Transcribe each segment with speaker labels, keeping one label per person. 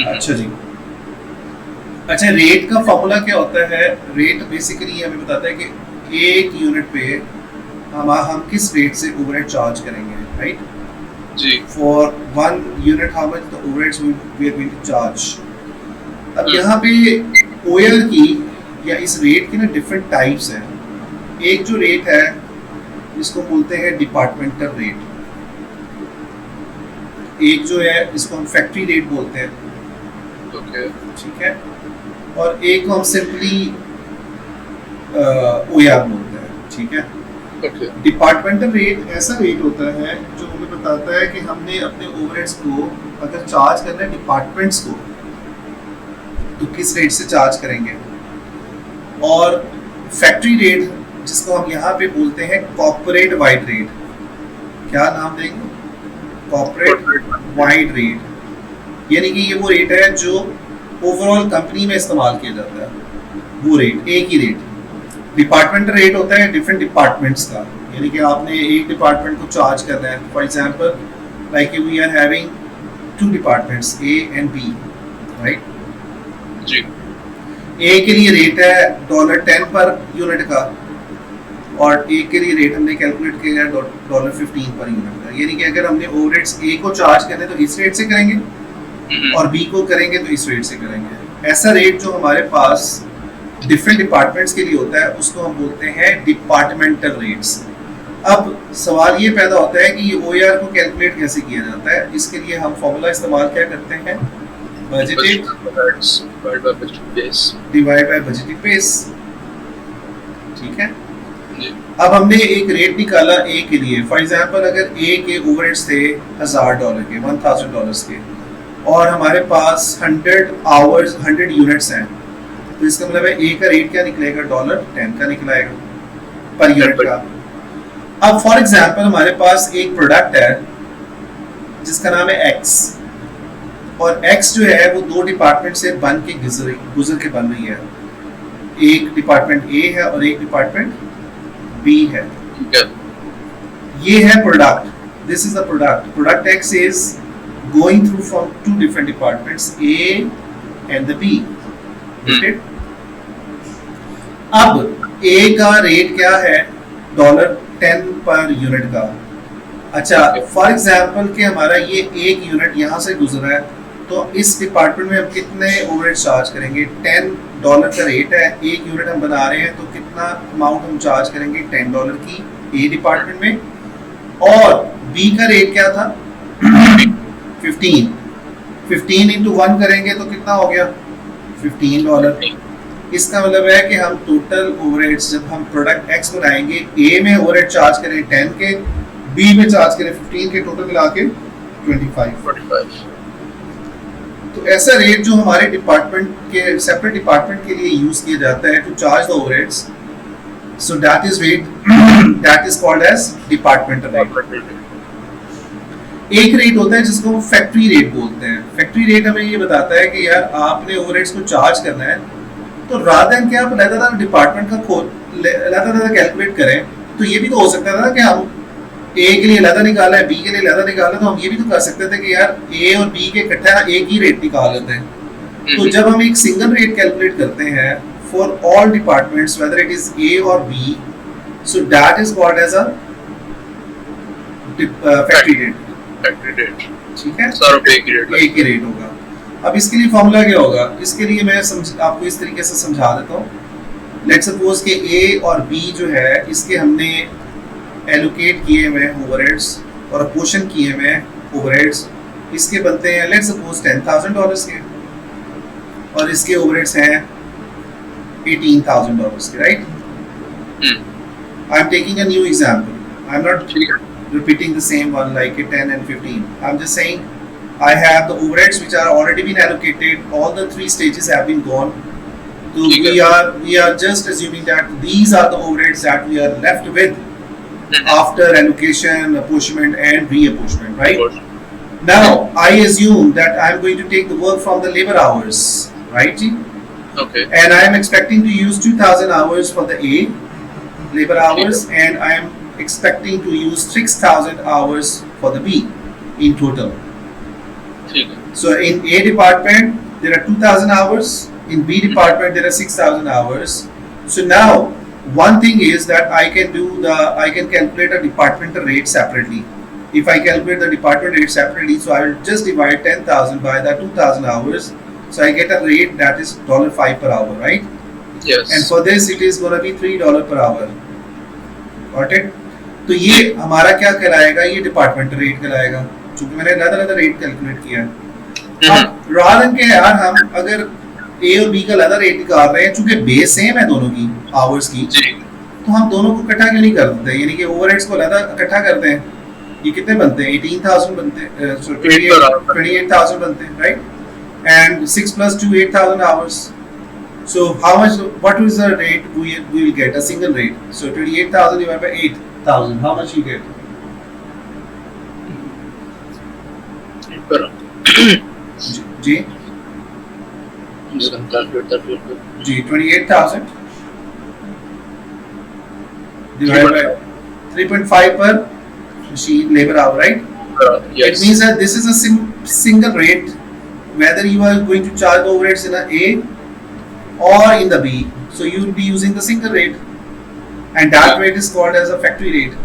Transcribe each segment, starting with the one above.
Speaker 1: अच्छा जी। अच्छा, रेट का फॉर्मूला क्या होता है? रेट बेसिकली हमें बताता है कि एक यूनिट पे हम किस रेट से ओवरहेड चार्ज करेंगे, राइट?
Speaker 2: जी।
Speaker 1: For one unit how much the overheads we are going to charge. अब
Speaker 2: हम्म।
Speaker 1: यहाँ पे ओएल की या इस रेट की ना डिफरेंट टाइप्स हैं। एक जो रेट है इसको बोलते हैं डिपार्टमेंटल रेट, एक जो है इसको हम फैक्ट्री रेट बोलते हैं,
Speaker 2: ओके।
Speaker 1: ठीक है, और एक को हम सिंपली ओआर बोलते हैं, ठीक है।
Speaker 2: ओके।
Speaker 1: डिपार्टमेंटल रेट ऐसा रेट होता है जो हमें बताता है कि हमने अपने ओवरहेड्स को अगर चार्ज करना है डिपार्टमेंट्स को तो किस रेट से चार्ज करेंगे। और फैक्ट्री रेट जिसको हम यहाँ पे बोलते हैं कॉर्पोरेट वाइड रेट, क्या नाम देंगे? कॉर्पोरेट वाइड रेट, यानी कि ये वो रेट है जो ओवरऑल कंपनी में इस्तेमाल किया जाता है, वो रेट, एक ही रेट। डिपार्टमेंटल रेट होता है डिफरेंट डिपार्टमेंट्स का, यानी कि आपने एक डिपार्टमेंट को चार्ज करना है। For example like we are having two departments A and B, right?
Speaker 2: जी।
Speaker 1: ए के लिए रेट है $10 पर यूनिट का, और ए के लिए रेट हमने कैलकुलेट किया है $15 पर यूनिट का। यानी कि अगर हमने ओवरहेड्स ए को चार्ज करने तो इस रेट से करेंगे और बी को करेंगे तो इस रेट से करेंगे। ऐसा रेट जो हमारे पास डिफरेंट डिपार्टमेंट्स के लिए होता है उसको हम बोलते हैं डिपार्टमेंटल रेट्स। अब सवाल ये पैदा होता है कि ये ओआर को कैलकुलेट कैसे किया जाता है। इसके लिए हम फॉर्मूला इस्तेमाल क्या करते हैं? Budgeted divide by budgeted base, ठीक है। अब हमने एक रेट निकाला ए के लिए। फॉर एग्जांपल अगर ए के ओवरहेड्स थे $1000 के, $1000 के, और हमारे पास 100 आवर्स 100 यूनिट्स हैं, तो इसका मतलब है ए का रेट क्या निकलेगा? $10 का निकलेगा पर यूनिट का। अब फॉर एग्जांपल हमारे पास एक प्रोडक्ट है जिसका नाम है एक्स, और एक्स जो है वो दो डिपार्टमेंट से बन के गुजर के बन रही है। एक डिपार्टमेंट ए है और एक डिपार्टमेंट बी है। ये है product, this is the product. Product X is going through from two different departments A and the B. अब ए का रेट क्या है? $10 पर यूनिट का। अच्छा, फॉर एग्जांपल कि हमारा ये एक यूनिट यहाँ से गुजरा है, तो इस डिपार्टमेंट में हम कितने ओवरहेड चार्ज करेंगे? $10 का रेट है, एक यूनिट हम बना रहे हैं, तो कितना अमाउंट हम चार्ज करेंगे $10 की ए डिपार्टमेंट में। और बी का रेट क्या था? 15 इंटू 1 करेंगे तो कितना हो गया? $15। इसका मतलब है कि हम टोटल ओवरहेड्स जब हम प्रोडक्ट एक्स बनाएंगे, ए में ओवरहेड चार्ज करें 10 के, बी में चार्ज करें 15 के, टोटल मिला के 25। तो ऐसा रेट जो हमारे डिपार्टमेंट के सेपरेट डिपार्टमेंट के लिए यूज किया जाता है to charge the overheads, so that is rate, that is called as departmental rate. एक रेट होता है जिसको हम फैक्ट्री रेट बोलते हैं। फैक्ट्री रेट हमें ये बताता है कि यार आपने ओवरहेड्स को चार्ज करना है, तो रात दिन क्या आप लगातार डिपार्टमेंट का लगातार कैलकुलेट करें, तो ये भी तो हो सकता था कि हम ए के लिए अलग निकाला है, बी के लिए अलग निकाला, तो हम ये भी तो कर सकते थे कि यार ए और बी के इकट्ठा एक ही रेट निकाल लेते हैं। तो जब हम एक सिंगल रेट कैलकुलेट करते हैं for all departments whether it is A और B, so that is called as a factory rate. ठीक है, एक ही रेट होगा। अब इसके लिए फॉर्मूला क्या होगा? इसके लिए मैं आपको इस तरीके से समझा देता हूँ। लेट्स सपोज कि ए और बी जो है इसके हमने एलोकेट किए हुए ओवरहेड्स और अपोर्शन किए हुए ओवरहेड्स, इसके बनते हैं लेट्स सपोज $10,000 के, और इसके ओवरहेड्स हैं $18,000 के, right? I am taking a new example, I am not repeating the same one like 10 and 15. I'm just saying I have the overheads which are already been allocated, all the 3 stages have been gone. So we are just assuming that these are the overheads that we are left with after allocation, apportionment and reapportionment, right? Now I assume that I am going to take the work from the labor hours, right?
Speaker 2: Okay.
Speaker 1: And I am expecting to use 2,000 hours for the A labor hours, and I am expecting to use 6,000 hours for the B in total. So in A department there are 2,000 hours. In B department there are 6,000 hours. So now one thing is that I can calculate a departmental rate separately. If I calculate the department rate separately, so I will just divide 10,000 by the 2,000 hours. So I get a rate that is $5 per hour, right?
Speaker 2: Yes.
Speaker 1: And for this it is going to be $3 per hour. Got it? तो ये हमारा क्या कहलाएगा? ये departmental rate कहलाएगा, क्योंकि मैंने अलग-अलग रेट कैलकुलेट किया है। अब रादन के यार हम अगर ए और बी का अलग रेट निकाल रहे हैं, चूंकि बेस सेम है दोनों की आवर्स की, तो हम दोनों को इकट्ठा क्यों नहीं कर देते? यानी कि ओवरहेड्स को अलग इकट्ठा करते हैं। ये कितने बनते हैं? 18,000 बनते हैं, 28,000 बनते हैं, right? And 6 plus 2, 8,000 hours. So how much? What is the rate we will get? A single rate. So 28,000 divided by 8,000. How much you get? जी जी 28,000 divided by 3.5 per machine labor hour, right?
Speaker 2: Yes.
Speaker 1: It means that this is a single rate, whether you are going to charge the overheads in a A or in the B. So you will be using the single rate, and that rate is called as a factory rate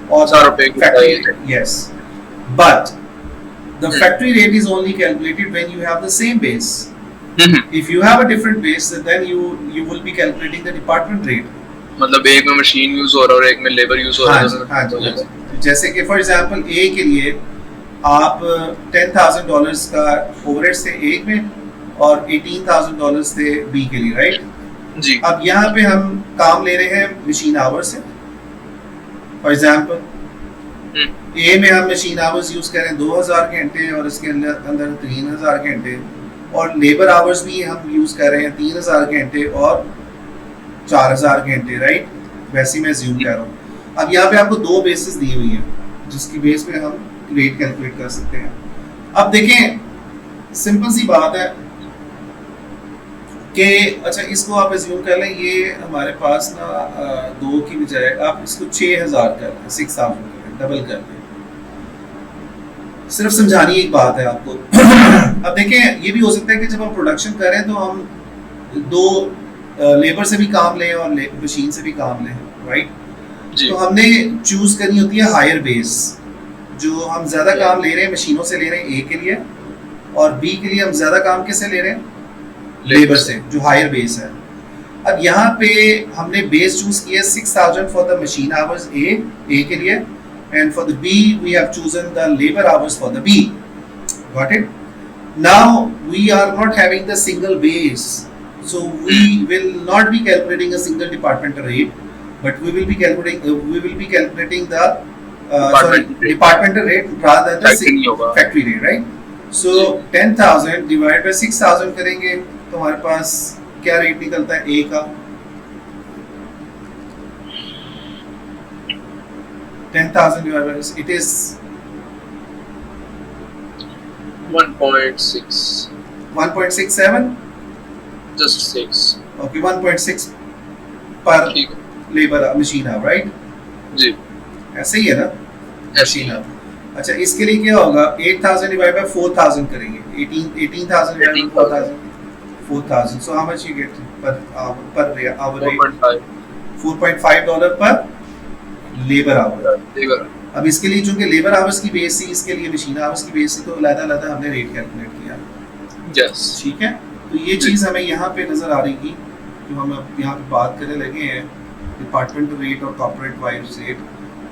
Speaker 1: or factory rate. Yes, but the factory rate is only calculated when you have the same base. If you have a different base, then you will be calculating the department rate.
Speaker 2: मतलब एक में machine use हो रहा है और एक में labour use हो रहा है।
Speaker 1: हाँ जी। जैसे कि फॉर एग्जांपल ए के लिए आप $10,000 का ओवरहेड्स थे एक में और $18,000 थे बी के लिए, राइट?
Speaker 2: जी।
Speaker 1: अब यहाँ पे हम काम ले रहे हैं मशीन आवर्स से। फॉर एग्जांपल ए में हम मशीन आवर्स यूज कर रहे हैं 2,000 घंटे और इसके अंदर 3,000 घंटे, और लेबर आवर्स भी हम यूज कर रहे हैं 3,000 घंटे और 4,000 घंटे, राइट? वैसे ही मैं अज्यूम कर रहा हूँ। अब यहाँ पे आपको दो बेसिस दी हुई हैं जिसकी बेस पे हम रेट कैलकुलेट कर सकते हैं। अब देखें, सिंपल सी बात है कि अच्छा इसको आप अज्यूम कर लें, ये हमारे पास ना 2 की बजाय आप इसको 6,000 कर लें, 6,000 कर लें, डबल कर लें। सिर्फ समझानी एक बात है आपको। अब देखें, ये भी हो सकता है कि जब हम प्रोडक्शन करें तो हम दो लेबर से भी काम लें और मशीन से भी काम लें, राइट? तो हमने चूज करनी होती है हायर बेस। जो हम ज्यादा काम ले रहे हैं मशीनों से ले रहे हैं ए के लिए, और बी के लिए हम ज्यादा काम किससे ले रहे हैं? लेबर से, जो हायर बेस है। अब यहाँ पे हमने बेस चूज किया 6,000 for the machine hours a के लिए, and for the B we have chosen the labor hours for the B. Got it? Now we are not having the single base, so we will not be calculating a single departmental rate, but we will be calculating the departmental rate rather than the factory rate, right? So 10,000 divided by 6,000 करेंगे तो हमारे पास क्या rate निकलता है A का? 10,000 divided by it is
Speaker 2: 1.6.
Speaker 1: 1.67.
Speaker 2: Just 6.
Speaker 1: Okay, 1.6 per labor machine hour, right?
Speaker 2: जी।
Speaker 1: ऐसे ही है ना? machine hour. अच्छा, इसके लिए क्या होगा? 8,000 divided by 4,000 करेंगे। 18,000 divided by 4,000. So how much you get per hour rate? 4.5 $4.5 per labour our. अब इसके लिए चूंकि लेबर आवर्स की बेस थी, इसके लिए मशीन आवर्स की बेस थी, तो अलग-अलग हमने रेट कैलकुलेट किया।
Speaker 2: यस,
Speaker 1: ठीक है? तो ये चीज़ हमें यहाँ पे नज़र आ रही थी, जो हम अब यहाँ पे बात करने लगे हैं डिपार्टमेंट रेट और कॉर्पोरेट वाइज रेट।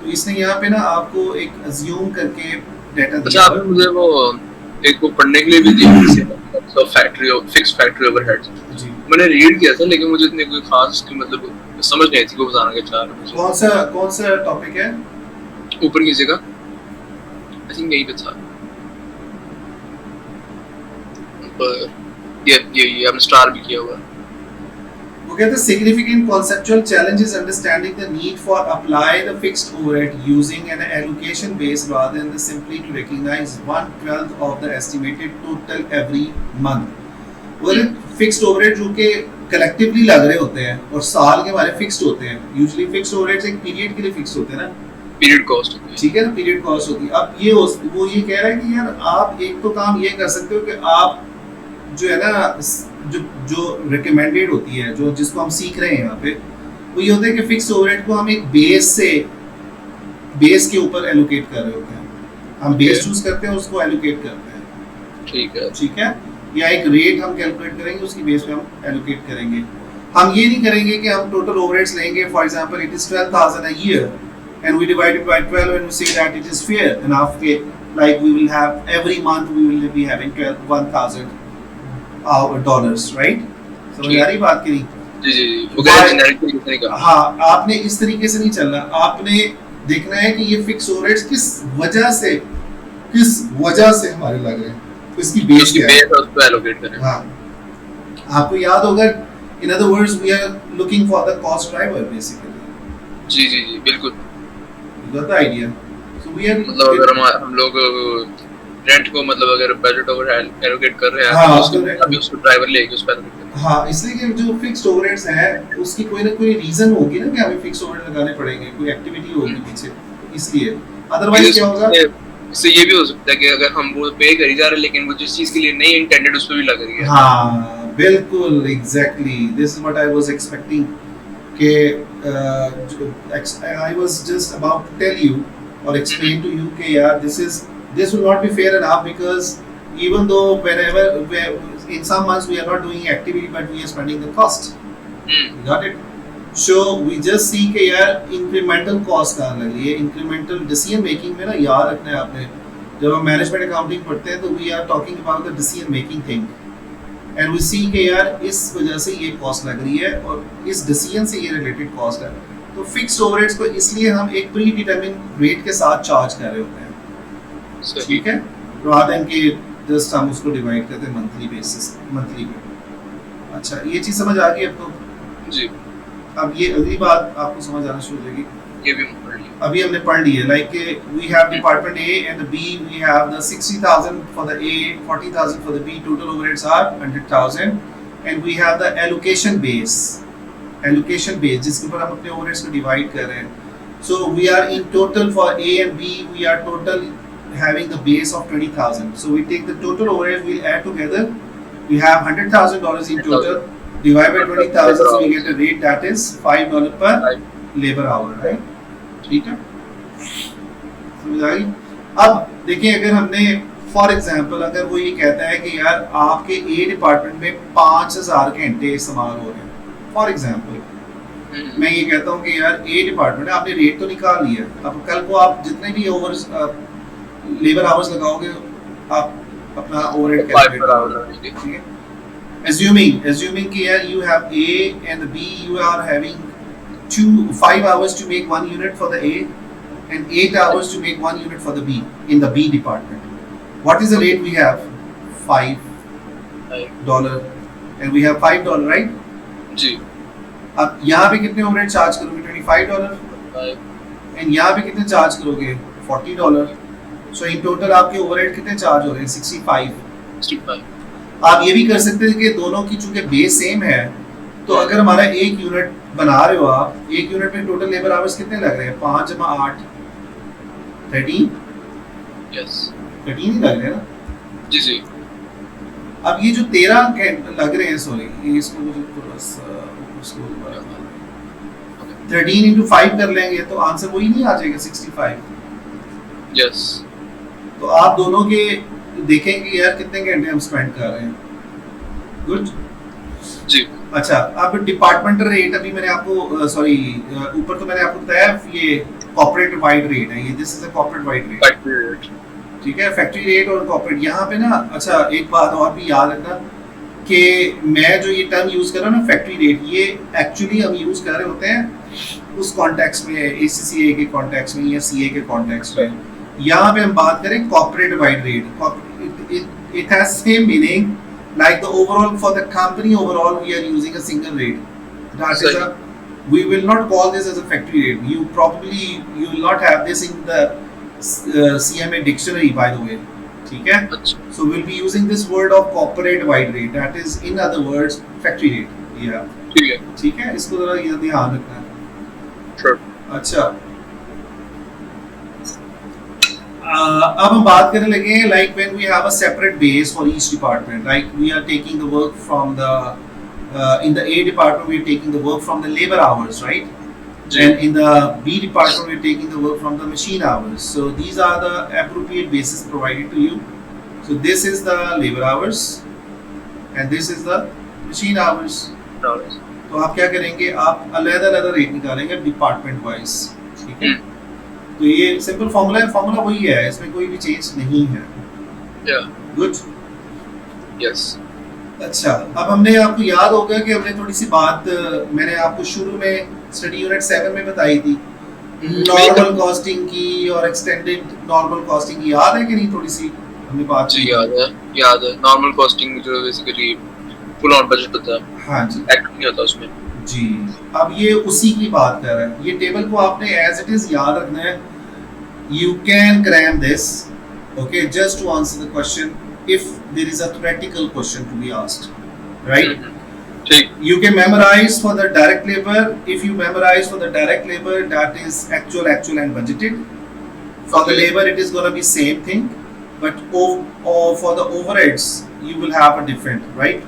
Speaker 1: तो इसने यहाँ पे ना आपको एक अज्यूम करके डाटा दिया।
Speaker 2: अच्छा, आपने मुझे वो एक को पढ़ने के लिए भी दिया, तो फैक्ट्री फिक्स फैक्ट्री ओवरहेड्स। जी, मैंने रीड किया था, लेकिन मुझे इतनी कोई खास की मतलब समझ नहीं आई थी को बताना के चार।
Speaker 1: कौन सा टॉपिक है?
Speaker 2: ऊपर कीजिएगा, आई थिंक यही पे था। ये हमने स्टार भी किया हुआ।
Speaker 1: वो कहते हैं significant conceptual challenge is understanding the need for apply the fixed overhead using an allocation base rather than simply to recognize 1/12 of the estimated total every month. वो फिक्स्ड ओवरहेड जो कि कलेक्टिवली लग रहे होते हैं और साल के हमारे फिक्स्ड होते हैं। यूजुअली फिक्स्ड ओवरहेड्स एक पीरियड के लिए फिक्स होते हैं ना,
Speaker 2: पीरियड कॉस्ट होती है।
Speaker 1: ठीक है ना, पीरियड कॉस्ट होती है। अब वो ये कह रहा है कि यार आप एक तो काम ये कर सकते हो कि आप जो है ना जो रिकमेंडेड होती है, जो जिसको हम सीख रहे हैं यहाँ पे, वो ये होता है कि फिक्स ओवरहेड को हम एक बेस के ऊपर एलोकेट कर रहे होते हैं। हम बेस चूज करते हैं, उसको एलोकेट करते हैं। ठीक है, या एक रेट हम कैलकुलेट करेंगे, उसकी बेस पे हम एलोकेट करेंगे। हम ये नहीं करेंगे कि हम टोटल ओवरहेड्स लेंगे, for example it is 12,000 a year and we divide it by 12 and we say that it is fair enough, like we will have every month we will be having 1,000 dollars, right? समझ आ रही बात की नहीं?
Speaker 2: जी वो generic तरीके का।
Speaker 1: हाँ, आपने इस तरीके से नहीं चलना। आपने देखना है कि ये फिक्स ओवरहेड्स किस वजह से हमारे लग रहे हैं, तो इसकी बेस क्या है,
Speaker 2: उसको एलोकेट करें।
Speaker 1: हाँ, आपको याद होगा, in other words we are looking for the cost driver basically।
Speaker 2: जी बिल्कुल,
Speaker 1: got the idea? So we are
Speaker 2: मतलब अगर हम लोग रेंट को मतलब अगर बजट ओवर एलोकेट कर रहे हैं,
Speaker 1: हाँ,
Speaker 2: तो अभी उसको ड्राइवर लेके उस पर
Speaker 1: हाँ, इसलिए कि जो फिक्स्ड ओवरहेड्स हैं उसकी कोई ना कोई रीजन होगी ना कि हमें फिक्स्ड ओवरहेड लगाने पड़ेंगे, कोई एक्टिविटी होगी पीछे, इसलिए। अदरवाइज क्या होगा,
Speaker 2: इससे ये भी हो सकता है कि अगर हम वो पे कर ही जा रहे हैं लेकिन वो जिस चीज के लिए नहीं इंटेंडेड उस पे भी लग रही है।
Speaker 1: हाँ बिल्कुल, exactly, this is what I was expecting कि I was just about to tell you or explain to you कि यार this will not be fair enough, because even though whenever in some months we are not doing activity but we are spending the cost, got it? So we just see कि यार incremental cost कहाँ लग रही है। incremental decision making में ना याद रखना है आपने, जब हम मैनेजमेंट अकाउंटिंग पढ़ते हैं तो we are talking about the decision making thing and we see कि यार इस वजह से ये कॉस्ट लग रही है और इस डिसीजन से ये रिलेटेड कॉस्ट है। तो फिक्स्ड ओवरहेड्स को इसलिए हम एक प्री डिटरमिन रेट के साथ चार्ज कर रहे होते हैं, ठीक है, रादर देन कि जस्ट हम उसको डिवाइड करते हैं मंथली पे। अच्छा, ये चीज समझ आ गई अब तो जी। अब ये अगली बात आपको समझ आना शुरू हो जाएगी,
Speaker 2: ये भी पढ़ ली,
Speaker 1: अभी हमने पढ़ ली है। Like we have department A and the B, we have the 60,000 for the A, 40,000 for the B, total overheads are 100,000, and we have the allocation base जिसके ऊपर हम अपने overheads को डिवाइड कर रहे हैं। So we are in total for A and B, we are total having the base of 20,000. So we take the total overheads, we'll add together, we have $100,000 in total, divide by 20,000, so we get a rate that is $5 per labor hour, right? ठीक है, समझ आ गई? अब देखिए, अगर हमने for example अगर वो ये कहता है कि यार आपके ए डिपार्टमेंट में 5,000 घंटे इस्तेमाल हो रहे हैं, फॉर एग्जांपल मैं ये कहता हूँ कि यार ए डिपार्टमेंट है, आपने रेट तो निकाल लिया, अब कल को आप जितने भी लेबर आवर्स लगाओगे आप अपना ओवरहेड कैलकुलेट करोगे, ठीक है। assuming कि यार you have A and B, you are having 5 hours to make 1 unit for the A and 8 hours to make 1 unit for the B in the B department. What is the rate we have? $5 and we have $5, right?
Speaker 2: जी।
Speaker 1: अब यहाँ पे कितने overhead charge करोगे? $25 and यहाँ पे कितने charge करोगे? $40. So in total आपके ओवरहेड कितने चार्ज हो रहे हैं? 65। आप ये भी कर सकते हैं कि दोनों की चूंकि बेस सेम है, तो अगर हमारा एक यूनिट बना रहे हो आप, एक यूनिट में टोटल लेबर आवर्स कितने लग रहे हैं? 5 + 8 13। यस, 13 ही लग रहे हैं ना जी। अब ये जो 13 लग रहे हैं, सॉरी ये इसको मुझे थोड़ा सा 13 × 5 कर लेंगे तो आंसर वही नहीं आ जाएगा 65।
Speaker 2: यस,
Speaker 1: तो आप दोनों के देखेंगे यार कितने घंटे हम स्पेंड कर रहे हैं। गुड
Speaker 2: जी। अच्छा,
Speaker 1: अब डिपार्टमेंटल रेट अभी मैंने आपको ऊपर तो मैंने आपको बताया ये कॉर्पोरेट वाइड रेट है, ये this is a corporate wide rate, ठीक है, फैक्ट्री रेट और कॉर्पोरेट। यहाँ पे ना अच्छा एक बात और भी याद रखना कि मैं जो ये टर्म यूज कर रहा हूँ ना फैक्ट्री रेट, ये एक्चुअली हम यूज कर रहे होते हैं उस कॉन्टेक्स्ट में, ACCA के कॉन्टेक्स्ट में या CA के कॉन्टेक्स्ट में। यहाँ पे हम बात करें corporate wide rate, it has same meaning like the overall for the company overall we are using a single rate, that is a, we will not call this as a factory rate, you will not have this in the CMA dictionary by the way, ठीक है। So we'll be using this word of corporate wide rate, that is in other words factory rate, yeah, ठीक है, इसको जरा ध्यान रखना है।
Speaker 2: Sure.
Speaker 1: अच्छा, अब हम बात करने लगे हैं like when we have a separate base for each department, like we are taking the work from the in the A department we are taking the work from the labor hours, right? And in the B department we are taking the work from the machine hours. So these are the appropriate bases provided to you. So this is the labor hours and this is the machine hours. तो आप क्या करेंगे, आप अलग-अलग rate निकालेंगे department wise, ठीक है? तो ये सिंपल फॉर्मूला है, फॉर्मूला वही है, इसमें कोई भी चेंज नहीं है। Good,
Speaker 2: yes.
Speaker 1: अच्छा, अब हमने आपको याद होगा कि हमने थोड़ी सी बात मैंने आपको शुरू में स्टडी यूनिट 7 में बताई थी नॉर्मल कॉस्टिंग की और एक्सटेंडेड नॉर्मल कॉस्टिंग की, याद है कि नहीं? थोड़ी सी हमने बात
Speaker 2: जी याद है। नॉर्मल कॉस्टिंग जो बेसिकली फुल ऑन बजट होता है, हाँ जी, एक्ट नहीं होता उसमें
Speaker 1: जी। अब ये उसी की बात कर रहा है, ये टेबल को आपने एज इट इज याद रखना है। You can cram this, okay, just to answer the question if there is a theoretical question to be asked, right? ठीक, you can memorize for the direct labor. If you memorize for the direct labor, that is actual and budgeted. For the labor, it is going to be same thing, but for the overheads, you will have a different, right?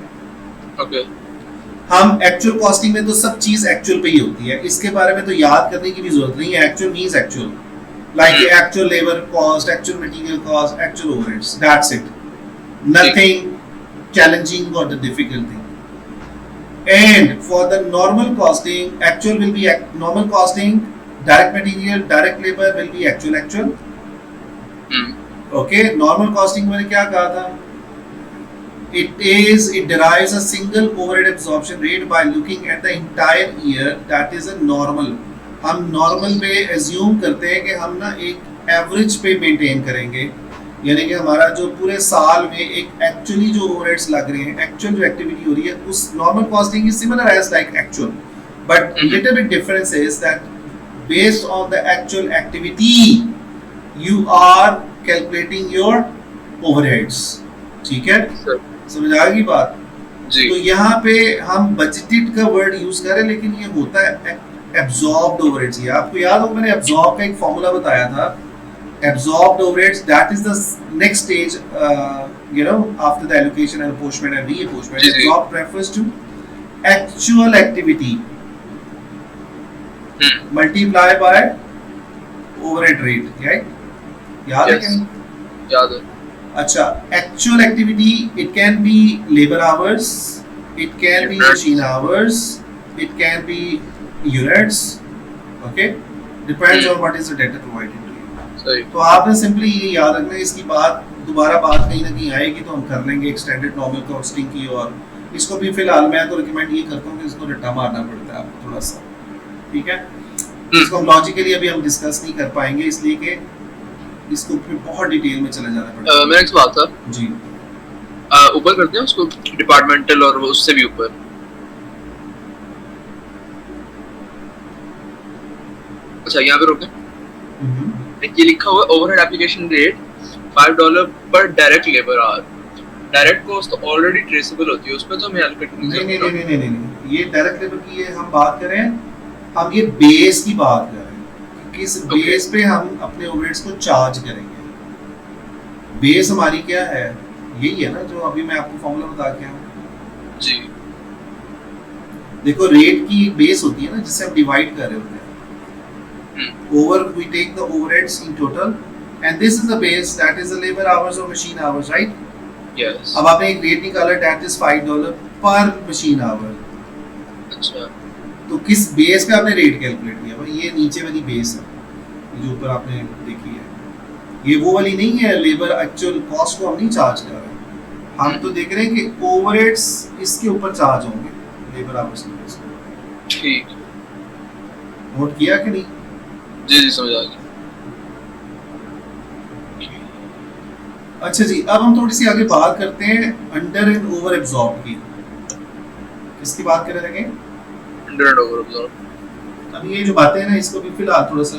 Speaker 2: Okay.
Speaker 1: हम actual costing में तो सब चीज actual पे ही होती है, इसके बारे में तो याद करने की भी जरूरत नहीं है। Actual means actual, like actual labour cost, actual material cost, actual overheads, that's it, nothing challenging और the difficult thing. And for the normal costing, actual will be normal costing, direct material, direct labor will be actual. Okay, normal costing मैंने क्या कहा था? It derives a single overhead absorption rate by looking at the entire year. That is a normal. हम normal पे assume करते हैं कि हम ना एक average पे maintain करेंगे, यानी कि हमारा जो पूरे साल में एक एक्चुअली जो ओवरहेड्स लग रहे हैं, एक्चुअल जो एक्टिविटी हो रही है, उस normal costing is similar as like actual, but little bit difference is that based on the actual activity you are calculating your overheads, ठीक है? समझ आ गई बात जी? तो यहाँ पे हम बजटेड का वर्ड यूज कर रहे हैं, लेकिन ये होता है एब्जॉर्ब्ड ओवरहेड्स। ये आपको याद होगा मैंने एब्जॉर्ब का एक फॉर्मूला बताया था, absorbed overheads, that is the next stage, after the allocation and apportionment and reapportionment. Absorbed refers to actual activity multiply by overhead rate, right? याद है कि नहीं?
Speaker 2: याद है।
Speaker 1: अच्छा, actual activity, it can be labor hours, it can be machine hours, it can be units, okay? Depends on what is the data provided. तो आपने simply ये याद रखना है, इसकी बात दोबारा बात कहीं ना कहीं आएगी तो हम कर लेंगे एक्सटेंडेड नॉर्मल कॉस्टिंग की, और इसको भी फिलहाल मैं तो रिकमेंड ये करता हूँ कि इसको रट्टा मारना पड़ता है आपको थोड़ा सा, ठीक है? इसको हम लॉजिकली अभी हम डिस्कस नहीं कर पाएंगे, इसलिए कि इसको बहुत डिटेल में चले जाना पड़ेगा।
Speaker 2: मेरा एक सवाल था
Speaker 1: जी,
Speaker 2: ऊपर करते हैं उसको डिपार्टमेंटल और उससे भी ऊपर, अच्छा यहाँ पे रोके, ये लिखा हुआ है ओवरहेड एप्लीकेशन रेट $5 पर direct labour our. Direct cost तो ऑलरेडी ट्रेसेबल होती है, उसमें तो हमें एलोकेट
Speaker 1: नहीं, ये डायरेक्ट लेबर की ये हम बात करें, हम ये बेस की बात कर रहे हैं, किस बेस पे हम अपने ओवरहेड्स को चार्ज करेंगे। बेस हमारी क्या है? यही है ना जो अभी मैं आपको फॉर्मूला बता के आया
Speaker 2: जी।
Speaker 1: देखो, रेट की बेस होती है ना जिससे हम डिवाइड कर रहे होते हैं, over we take the overheads in total and this is the base, that is the labor hours or machine hours, right?
Speaker 2: Yes.
Speaker 1: अब आपने एक रेट निकाला, that is $5 पर machine hour।
Speaker 2: अच्छा,
Speaker 1: तो किस बेस पे आपने रेट कैलकुलेट किया? भाई ये नीचे वाली बेस है जो ऊपर आपने देखी है, ये वो वाली नहीं है। लेबर एक्चुअल कॉस्ट को हम नहीं चार्ज कर रहे, हम तो देख रहे हैं कि ओवरहेड्स इसके ऊपर चार्ज होंगे, लेबर आवर्स के बेस पे।
Speaker 2: ठीक,
Speaker 1: नोट किया कि नहीं?
Speaker 2: जी समझ आ गया।
Speaker 1: अच्छा जी, अब हम थोड़ी सी आगे बात करते हैं अंडर एंड ओवर एब्जॉर्ब की। किसकी बात कर रहे हैं?
Speaker 2: Under and over absorb.
Speaker 1: अब ये जो बातें हैं ना, इसको भी फिलहाल थोड़ा सा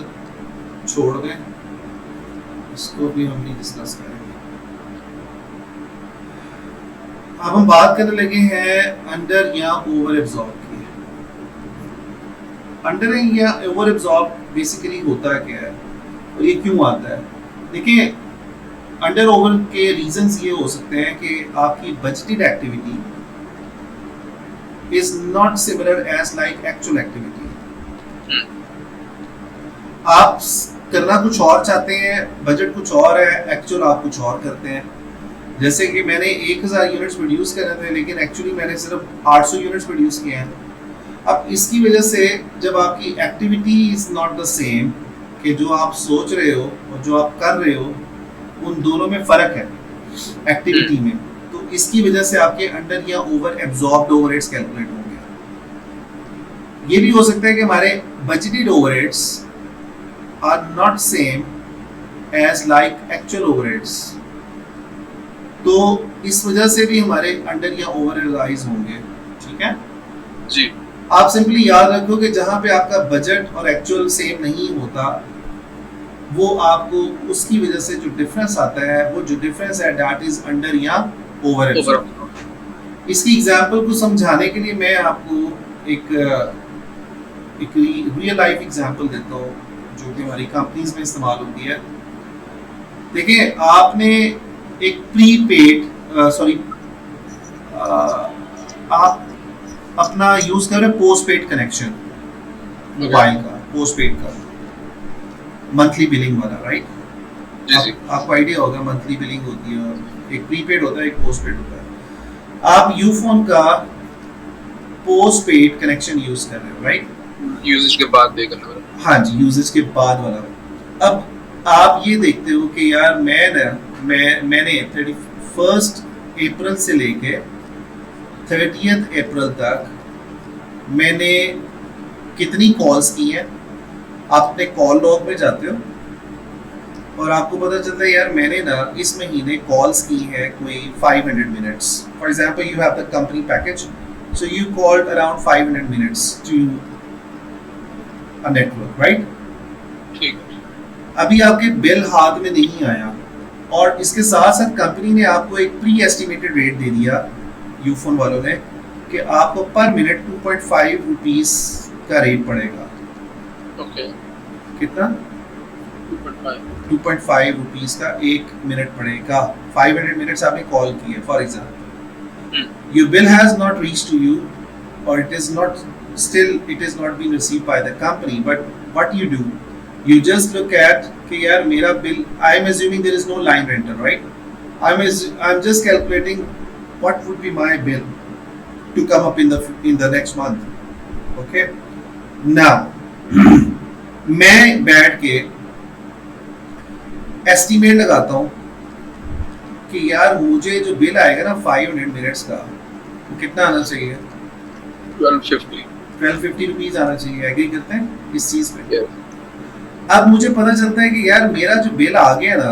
Speaker 1: छोड़ दें, इसको भी हम नहीं डिस्कस करेंगे। अब हम बात करने लगे हैं अंडर या ओवर एब्जॉर्ब की। अंडर या ओवर एब्जॉर्ब बेसिकली होता क्या है और ये क्यों आता है? देखिए अंडर ओवर के रीजंस ये हो सकते हैं कि आपकी budgeted activity is not similar as like actual activity. आप करना कुछ और चाहते हैं, बजट कुछ और है, एक्चुअल आप कुछ और करते हैं। जैसे कि मैंने 1000 यूनिट्स प्रोड्यूस करे थे लेकिन एक्चुअली मैंने सिर्फ 800 यूनिट्स प्रोड्यूस किए हैं। अब इसकी वजह से जब आपकी activity is not the same, कि जो आप सोच रहे हो और जो आप कर रहे हो उन दोनों में फर्क है एक्टिविटी में, तो इसकी वजह से आपके अंडर या ओवर एब्जॉर्ब्ड ओवरहेड्स कैलकुलेट होंगे। ये भी हो सकता है कि हमारे budgeted overheads are not same as like actual overheads, तो इस वजह से भी हमारे अंडर या ओवर राइज होंगे। ठीक है
Speaker 2: जी।
Speaker 1: आप सिंपली याद रखो कि जहां पे आपका बजट और एक्चुअल सेम नहीं होता, वो आपको उसकी वजह से जो डिफरेंस आता है, वो जो डिफरेंस है दैट इज अंडर या ओवर एब्जॉर्ब। इसकी एग्जांपल को समझाने के लिए मैं आपको एक रियल लाइफ एग्जांपल देता हूँ जो कि हमारी कंपनीज में इस्तेमाल होती है। देखिए आपने एक प्रीपेड आप अपना यूज कर रहे हैं पोस्टपेड कनेक्शन मोबाइल का, पोस्टपेड का मंथली बिलिंग वाला, राइट?
Speaker 2: जी।
Speaker 1: आपको आइडिया होगा मंथली बिलिंग होती है, एक प्रीपेड होता है एक पोस्टपेड होता है। आप यूफोन का पोस्टपेड कनेक्शन यूज कर रहे हो, राइट?
Speaker 2: यूजेज के बाद पे करना है।
Speaker 1: हाँ जी, यूजेज के बाद वाला। अब आप ये देखते हो कि यार मैंने 31 अप्रैल से लेके 30 अप्रैल तक मैंने कितनी कॉल्स की हैं। आप अपने कॉल लॉग में जाते हो और आपको पता चलता है यार मैंने ना इस महीने कॉल्स की है कोई 500 minutes. For example you have the company package, so you called around 500 minutes to a network, right?
Speaker 2: ठीक है।
Speaker 1: अभी आपके बिल हाथ में नहीं आया और इसके साथ साथ कंपनी ने आपको एक प्री एस्टिमेटेड रेट दे दिया, यूफोन वालों ने, कि आपको पर मिनट 2.5 रुपीस का रेट पड़ेगा।
Speaker 2: ओके।
Speaker 1: कितना? 2.5 रुपीस का एक मिनट पड़ेगा। 500 मिनट्स आपने कॉल की है for example. Your bill has not reached to you और it is not been received by the company, but what you do, you just look at कि यार मेरा bill, I am assuming there is no line rental, right? I'm just calculating what would be my bill to come up in the next month. Okay? Now मैं बैठ के estimate लगाता हूँ कि यार मुझे जो बिल आएगा ना 500 मिनट्स का, वो कितना आना चाहिए? 1250 रुपीज आना चाहिए। एग्री करते हैं इस चीज पे?
Speaker 2: yes.
Speaker 1: अब मुझे पता चलता है कि यार मेरा जो बिल आ गया ना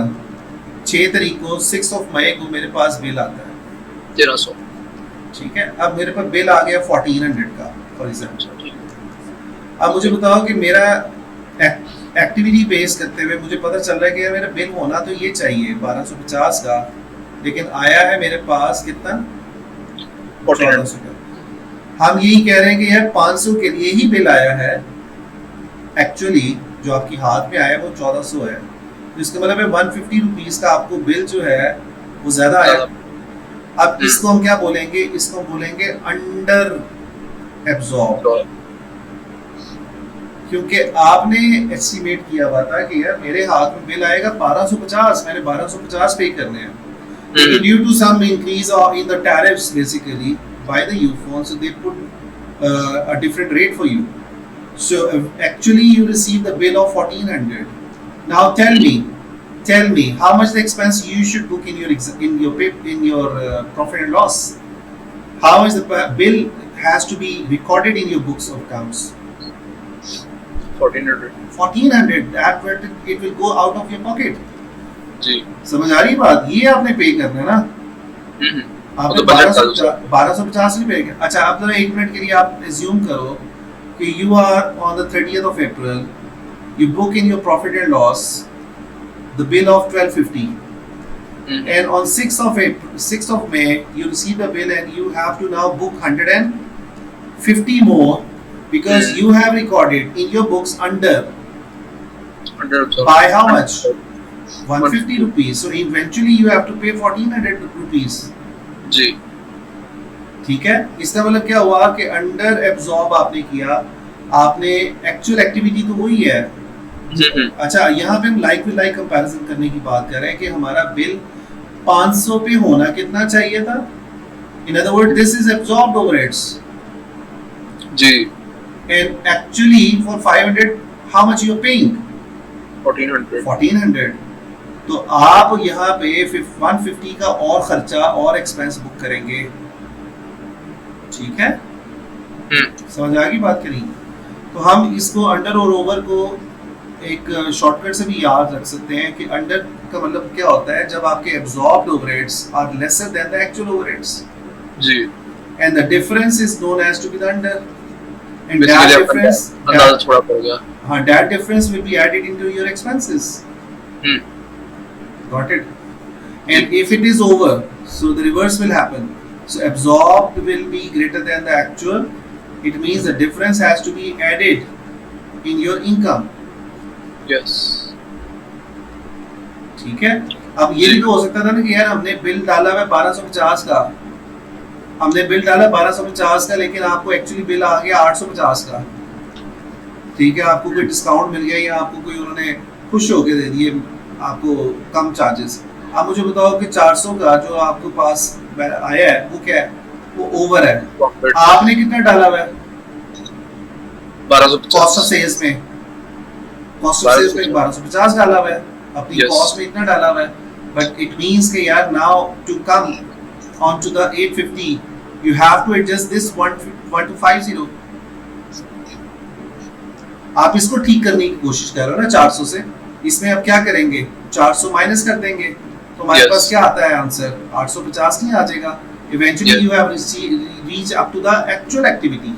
Speaker 1: 6 तारीख को, 6 मई को मेरे पास बिल आता है
Speaker 2: 1300।
Speaker 1: ठीक है, अब मेरे पास बिल आ गया 1400 का फॉर एग्जांपल। अब मुझे बताओ कि मेरा एक्टिविटी बेस करते हुए मुझे पता चल रहा है कि यार मेरा बिल होना तो ये चाहिए 1250 का, लेकिन आया है मेरे पास कितना? 1400 का। हम यही कह रहे हैं कि यार 500 के लिए ही बिल आया है, एक्चुअली जो आपकी हाथ में आया वो 1400 है, तो इसका मतलब है 150 रुपीस का आपको बिल जो है वो ज्यादा आया। अब इसको हम क्या बोलेंगे? इसको हम बोलेंगे अंडर एब्जॉर्ब, क्योंकि आपने एस्टिमेट किया हुआ था कि यार मेरे हाथ में बिल आएगा 1250, मैंने 1250 पे करने हैं। Due to some increase in the tariffs basically by the Ufone, so they put a different rate for you. So actually you received the bill of 1400. Now tell me how much the expense you should book in your profit and loss. How is the bill has to be recorded in your books of accounts?
Speaker 2: 1400.
Speaker 1: 1400. That it will go out of your pocket.
Speaker 2: जी
Speaker 1: समझ आ रही बात? ये आपने पे करना है ना? आपने 1250 नहीं पे किया। अच्छा आप जरा 1 मिनट के लिए आप assume करो you are on the 30th of April, you book in your profit and loss the bill of 1250, and on 6th of May you receive the bill and you have to now book 150 more because you have recorded in your books under
Speaker 2: absorb.
Speaker 1: By how much? 150 rupees. So eventually you have to pay 1400 rupees.
Speaker 2: जी
Speaker 1: ठीक है, इसका मतलब क्या हुआ कि under absorb आपने किया, आपने एक्चुअल एक्टिविटी तो वही है। अच्छा, यहाँ पे हम लाइक विद लाइक कंपैरिजन करने की बात कर रहे हैं कि हमारा बिल 500 पे होना कितना चाहिए था। In other word this is absorbed overheads
Speaker 2: जी
Speaker 1: and actually for 500 how much you are paying
Speaker 2: 1400
Speaker 1: तो आप यहाँ पे 150 का और खर्चा और एक्सपेंस बुक करेंगे। ठीक है, समझ आ गई बात करी। तो हम इसको अंडर और ओवर को एक शॉर्टकट से भी याद रख सकते हैं कि अंडर का मतलब क्या होता है, जब आपके absorbed overheads are lesser than the actual overheads
Speaker 2: जी
Speaker 1: and the difference is known as to be the under and
Speaker 2: Basically,
Speaker 1: that
Speaker 2: आपका
Speaker 1: डिफरेंस
Speaker 2: अंदाजा थोड़ा पड़ गया।
Speaker 1: हाँ, that difference will be added into your expenses. Got it? And if it is over, so the reverse will happen. So absorbed will be greater than the actual. It means the difference has to be added in your income.
Speaker 2: Yes
Speaker 1: ठीक है, अब ये भी तो हो सकता था ना कि यार हमने बिल डाला है 1250 का, हमने बिल डाला 1250 का, लेकिन आपको एक्चुअली बिल आ गया 850 का। ठीक है, आपको कोई डिस्काउंट मिल गया या आपको कोई उन्होंने खुश होके दे दिए आपको कम चार्जेस। आप मुझे बताओ कि 400 का जो आपके पास आया है वो क्या है, वो ओवर है। आपने कितना डाला हुआ है
Speaker 2: 1250
Speaker 1: कॉस्ट ऑफ सेल्स में? कॉस्ट ऑफ सेल्स में 1250 डाला हुआ है, अपनी कॉस्ट में इतना डाला हुआ है, बट इट मींस कि यार now to come on to the 850 you have to adjust this 1250। आप इसको ठीक करने की कोशिश कर रहे हो ना 400 से, इसमें अब क्या करेंगे, 400 माइनस कर देंगे तो हमारे पास क्या आता है आंसर, 850 नहीं आ जाएगा। Eventually you have reach up to the actual activity,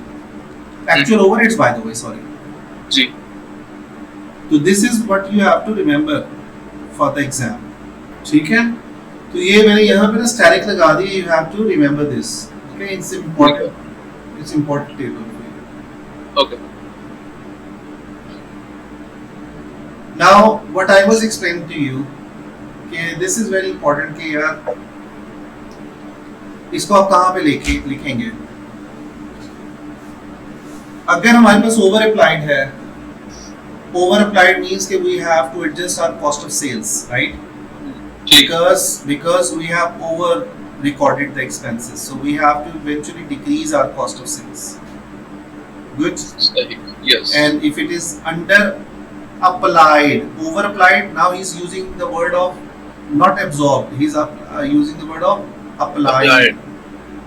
Speaker 1: actual overheads by the way, sorry
Speaker 2: जी।
Speaker 1: तो this is what you have to remember for the exam. ठीक है, तो ये मैंने यहाँ पे ना स्टैटिक लगा दिया, you have to remember this. Okay, it's important table.
Speaker 2: Okay
Speaker 1: Now, what I was explaining to you, कि this is very important कि यार इसको आप कहाँ पे लिखेंगे। अगर हमारे पास ओवर अप्लाइड है, ओवर अप्लाइड means कि we have to adjust our cost of sales, right? Because we have over recorded the expenses, so we have to eventually decrease our cost of sales. Good?
Speaker 2: Yes.
Speaker 1: And if it is under applied, over applied, now he's using the word of not absorbed, he's using the word of applied.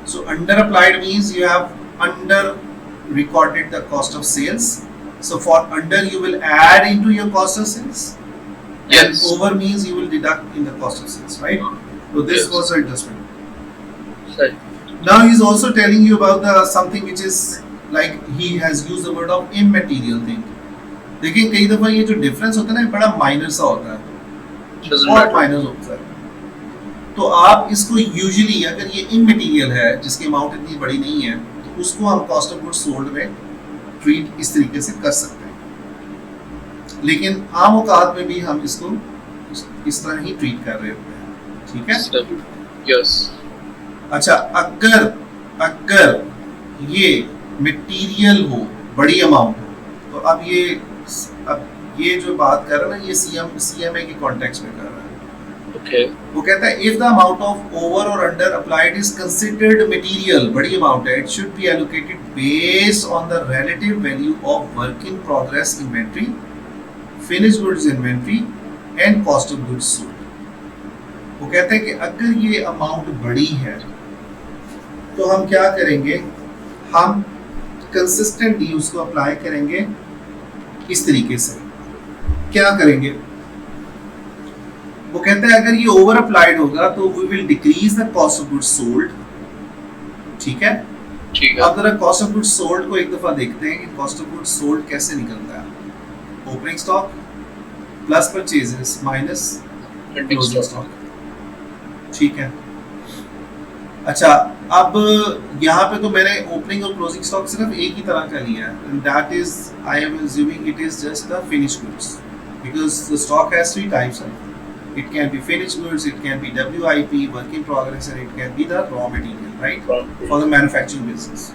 Speaker 1: So under applied means you have under recorded the cost of sales, so for under you will add into your cost of sales.
Speaker 2: Yes.
Speaker 1: And over means you will deduct in the cost of sales, right? So this was the adjustment. Now he's also telling you about the something which is like he has used the word of immaterial thing. देखिए कई दफा ये जो difference होता है ना बड़ा minor सा होता है, बहुत माइनर होता है, तो आप इसको यूजुअली अगर ये इमटेरियल है जिसकी अमाउंट इतनी बड़ी नहीं है तो उसको हम कॉस्ट ऑफ गुड्स सोल्ड में ट्रीट इस तरीके से कर सकते हैं, लेकिन आम औकात में भी हम इसको इस तरह ही ट्रीट कर रहे होते हैं। ठीक है,
Speaker 2: यस।
Speaker 1: अच्छा, अगर ये मटेरियल हो, बड़ी अमाउंट हो, तो अब ये जो बात कर रहा है ना ये सीएमए के कॉन्टेक्स्ट में कर रहा है।
Speaker 2: ओके,
Speaker 1: वो कहता है if the amount of over और under applied is considered material, बड़ी अमाउंट है, it should be allocated based on the relative value of work in progress inventory, finished goods inventory and cost of goods sold. वो कहते हैं कि अगर ये amount बड़ी है तो हम क्या करेंगे, हम कंसिस्टेंटली उसको अप्लाई करेंगे इस तरीके से। क्या करेंगे, वो कहते हैं अगर ये ओवर अप्लाइड होगा तो we will decrease the cost of goods sold. ठीक है, अब जरा कॉस्ट ऑफ गुड्स सोल्ड को एक दफा देखते हैं कि कॉस्ट ऑफ गुड्स सोल्ड कैसे निकलता है। Opening stock plus purchases minus closing stock. ठीक है, अच्छा, अब यहाँ पे तो मैंने ओपनिंग और क्लोजिंग स्टॉक सिर्फ एक ही तरह का लिया है, and that is I am assuming it is just the finished goods because the stock has three types, It can be finished goods, it can be WIP, work in progress, and it can be the raw material, right? For the manufacturing business.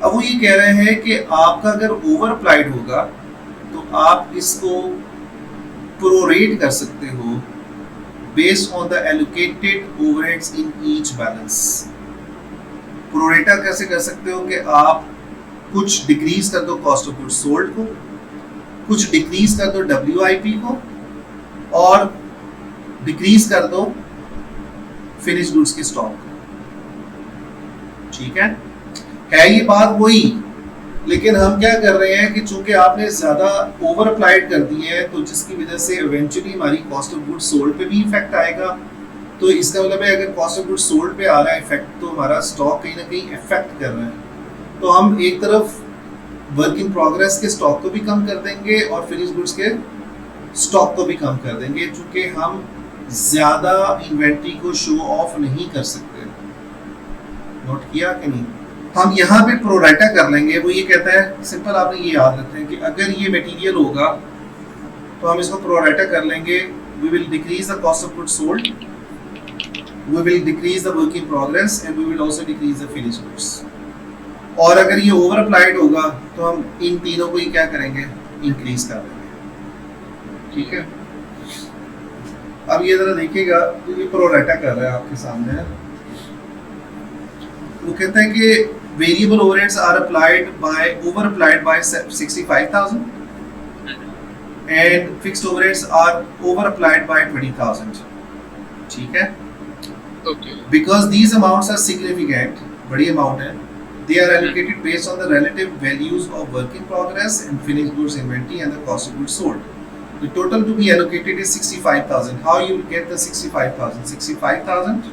Speaker 1: अब वो ये कह रहे हैं कि आपका अगर over applied होगा तो आप इसको प्रोरेट कर सकते हो based on the allocated overheads in each balance. Pro rata कैसे कर सकते हो कि आप कुछ डिक्रीज कर दो कॉस्ट ऑफ गुड्स सोल्ड को, कुछ डिक्रीज कर दो WIP को, और डिक्रीज कर दो फिनिश गुड्स के स्टॉक। ठीक है ये बात वही, लेकिन हम क्या कर रहे हैं कि चूंकि आपने ज्यादा ओवर अप्लाइड कर दिए हैं तो जिसकी वजह से इवेंचुअली हमारी कॉस्ट ऑफ गुड्स सोल्ड पे भी इफेक्ट आएगा। तो इसका मतलब है अगर कॉस्ट ऑफ गुड्स सोल्ड पे आ रहा है इफेक्ट, तो हमारा स्टॉक कहीं ना कहीं इफेक्ट कर रहा है। तो हम एक तरफ वर्क इन प्रोग्रेस के स्टॉक को भी कम कर देंगे और फिनिश गुड्स के स्टॉक को भी कम कर देंगे, चूंकि हम ज्यादा इन्वेंट्री को शो ऑफ नहीं कर सकते। नोट किया कि नहीं? हम यहाँ पे प्रोरेटा कर लेंगे। वो ये कहता है सिंपल, आपने ये याद रखना है कि अगर ये मटेरियल होगा तो हम इसको प्रोरेटा कर लेंगे। We will decrease the cost of goods sold, we will decrease the work in progress, and we will also decrease the finish goods. और अगर ये ओवर अप्लाइड होगा तो हम इन तीनों को ही क्या करेंगे, इंक्रीज कर देंगे। ठीक है, अब ये जरा देखिएगा, तो ये प्रोरेटा कर रहा है आपके सामने। वो कहता है कि variable overheads are applied by over applied by 65,000 and fixed overheads are over applied by 20,000। ठीक है,
Speaker 2: okay,
Speaker 1: because these amounts are significant, बड़ी अमाउंट है। They are allocated based on the relative values of work in progress and finished goods inventory and the cost of goods sold. The total to be allocated is 65,000. How you will get the 65,000? 65,000,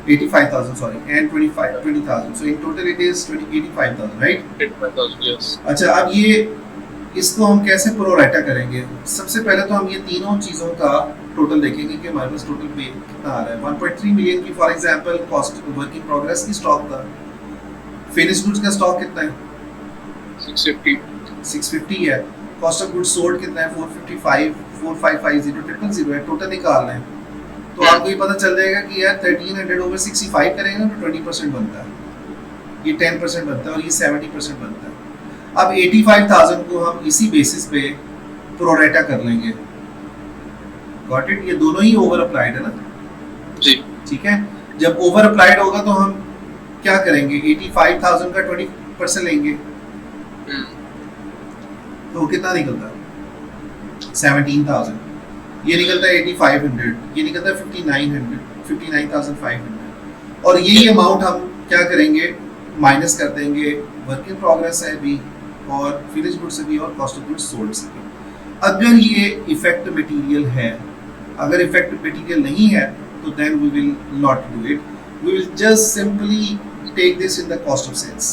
Speaker 1: 85,000, sorry, and 20,000. So in total it is 85,000, right?
Speaker 2: 85,000, yes.
Speaker 1: अच्छा, अब ये इसको हम कैसे pro rata करेंगे? सबसे पहले तो हम ये तीनों चीज़ों का टोटल देखेंगे कि हमारे पास टोटल पे कितना आ रहा है। 1.3 मिलियन की for example cost work in progress की स्टॉक था। फिनिश गुड्स का स्टॉक कितना है? 650 है। कॉस्ट ऑफ गुड्स सोल्ड कितना है? 455, 4550, 000 है। टोटल निकालना है तो आपको ये पता चल जाएगा कि यार 1300 ओवर 65 करेंगे तो 20% बनता है, ये 10% बनता है और ये 70% बनता है। अब 85,000 को हम इसी बेसिस पे प्रोरेटा कर लेंगे। Got it? ये दोनों ही ओवर अप्लाइड है ना
Speaker 2: जी।
Speaker 1: ठीक है, जब ओवर अप्लाइड होगा तो हम क्या करेंगे, 85,000 का 20% लेंगे तो कितना निकलता है? 17,000। ये निकलता है 8,500, ये निकलता है 5,900, 59,500। और यही अमाउंट हम क्या करेंगे, माइनस कर देंगे वर्क इन प्रोग्रेस से भी और फिनिश गुड्स से भी और कॉस्ट ऑफ गुड्स सोल्ड से भी। अगर ये इफेक्ट मटेरियल है, अगर इफेक्ट मटेरियल नहीं है तो then we will not do it, we will just simply take this in the cost of sales.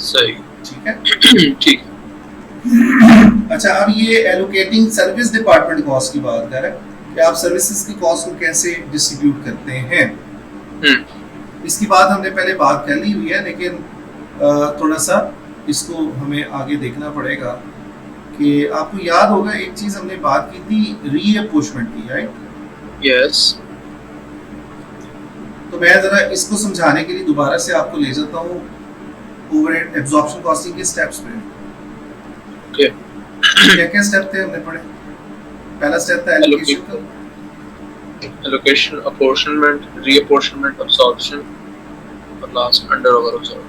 Speaker 2: सही,
Speaker 1: ठीक है
Speaker 2: ठीक।
Speaker 1: अच्छा, अब ये एलोकेटिंग सर्विस डिपार्टमेंट कॉस्ट की बात कर रहे हैं कि आप सर्विसेज की कॉस्ट को कैसे डिस्ट्रीब्यूट करते हैं। इसकी बात हमने पहले बात कर ली हुई है, लेकिन थोड़ा सा इसको हमें आगे देखना पड़ेगा कि आपको याद होगा एक चीज हमने बात की थी रीअपोर्शमेंट की, राइट?
Speaker 2: यस।
Speaker 1: तो मैं जरा इसको समझाने के लिए दोबारा से आपको ले जाता हूँ ओवरहेड एब्जॉर्प्शन कॉस्टिंग के स्टेप्स पे।
Speaker 2: ओके,
Speaker 1: क्या स्टेप थे हमने पढ़े? पहला स्टेप था एलोकेशन का,
Speaker 2: एलोकेशन, अपॉर्शनमेंट, रीअपॉर्शनमेंट, अब्सॉर्प्शन और last under over absorb.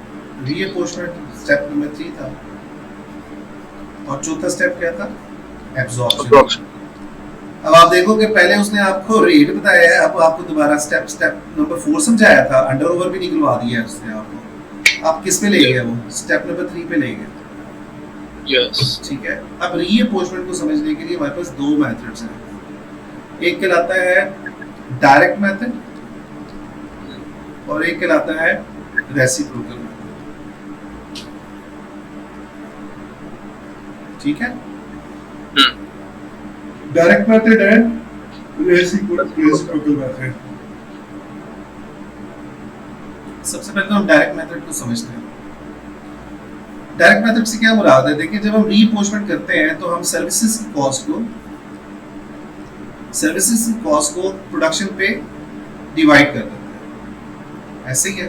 Speaker 1: Reapportionment step number 3 था और चौथा स्टेप क्या था? एब्जॉर्प्शन। अब आप देखो कि पहले उसने आपको रेट बताया है, अब आपको दोबारा स्टेप नंबर 4 समझाया था, अंडर ओवर भी निकलवा दिया है उसने आपको। आप किस पे ले गए? वो स्टेप नंबर 3 पे ले गए।
Speaker 2: यस,
Speaker 1: ठीक है। अब रीअपोर्शमेंट को समझने के लिए हमारे पास दो मेथड्स हैं, एक कहलाता है डायरेक्ट मेथड और एक कहलाता है रेसिप्रोकल मेथड। ठीक है, डायरेक्ट मेथड है, रेसिप्रोकल मेथड। सबसे पहले तो हम डायरेक्ट मेथड को समझते हैं। डायरेक्ट मेथड से क्या मुराद है? देखिए, जब हम रीअपोर्शमेंट करते हैं तो हम सर्विसेज की कॉस्ट को सर्विसेज की कॉस्ट को प्रोडक्शन पे डिवाइड कर देते हैं, ऐसे ही है।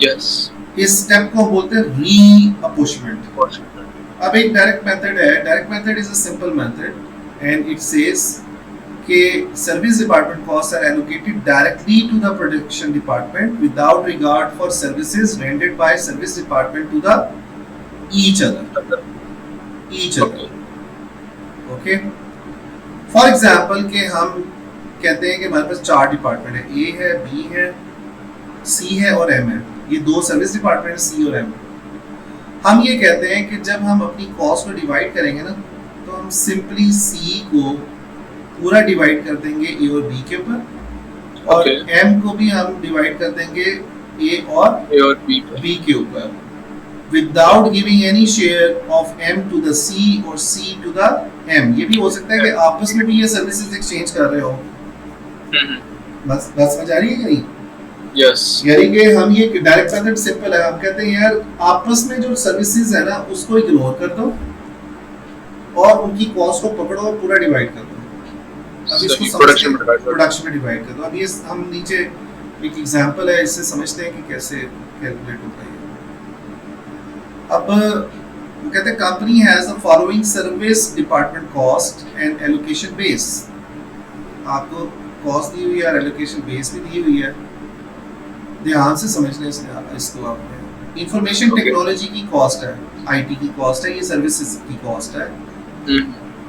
Speaker 2: यस।
Speaker 1: इस स्टेप को हम बोलते हैं रीअपोर्शमेंट। अब एक डायरेक्ट मेथड है, direct method is a simple method and it says कि service department cost are allocated directly to the production department without regard for services rendered by service department to the each other. Okay, for example कि हम कहते हैं कि हमारे पास 4 department है, ए है, B है, सी है और एम है। ये 2 सर्विस डिपार्टमेंट है, सी और एम। हम ये कहते हैं कि जब हम अपनी कॉस्ट को डिवाइड करेंगे ना, तो हम सिंपली सी को पूरा डिवाइड कर देंगे ए और बी के ऊपर, और एम को भी हम डिवाइड कर देंगे ए और बी के ऊपर, without giving any share of M to the C or C to the M। ये भी हो सकता है कि आपस में भी ये सर्विसेज एक्सचेंज कर रहे हो। बस समझ आ रही है कि नहीं?
Speaker 2: यस।
Speaker 1: यानी कि हम ये डायरेक्ट मेथड सिंपल है, हम कहते हैं यार आपस में जो सर्विसेज है ना उसको इग्नोर कर दो और उनकी कॉस्ट को पकड़ो और पूरा डिवाइड कर दो। अब इसको प्रोडक्शन में डिवाइड कर दो। अब ये हम नीचे एक एग्जांपल है, इससे समझते हैं कि कैसे कैलकुलेट होता है। अब वो कहते हैं company has the following service department cost and allocation base. आपको कॉस्ट दी हुई है और एलोकेशन बेस भी दी हुई है, ध्यान से समझ लें इसको। आपने इंफॉर्मेशन टेक्नोलॉजी की कॉस्ट है, आईटी की कॉस्ट है, ये सर्विसेज की कॉस्ट है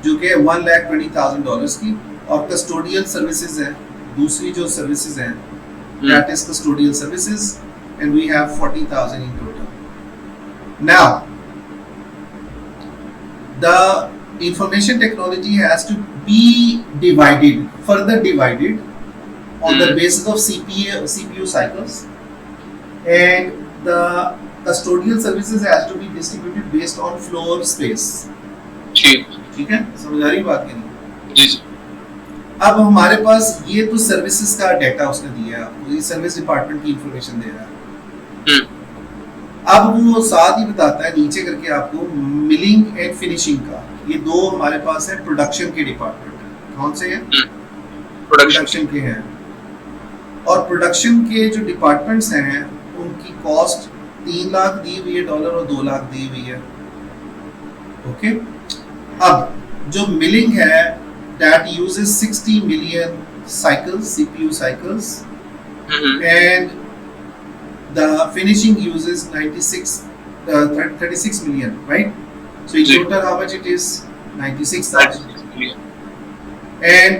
Speaker 1: जो कि $1,20,000 की, और कस्टोडियल सर्विसेज है दूसरी जो सर्विसेज हैं, that is custodial services and we have 40,000 in total. Now, the information technology has to be further divided on the basis of CPU cycles, and the custodial services has to be distributed based on floor space। ठीक है, समझ आ रही बात की नहीं?
Speaker 2: जी।
Speaker 1: अब हमारे पास ये तो सर्विसेज का डेटा उसने दिया है आपको, ये सर्विस डिपार्टमेंट की इंफॉर्मेशन दे रहा है। अब वो साथ ही बताता है नीचे करके आपको मिलिंग एंड फिनिशिंग का। ये 2 हमारे पास है प्रोडक्शन के डिपार्टमेंट। कौन से हैं? प्रोडक्शन के हैं। और प्रोडक्शन के जो डिपार्टमेंट्स हैं उनकी कॉस्ट 3 लाख दी हुई है डॉलर और 2 लाख दी हुई है। ओके, अब जो मिलिंग है that uses 60 million cycles, CPU cycles, and the finishing uses 36 million, right? So in total how much it is? 96,000. And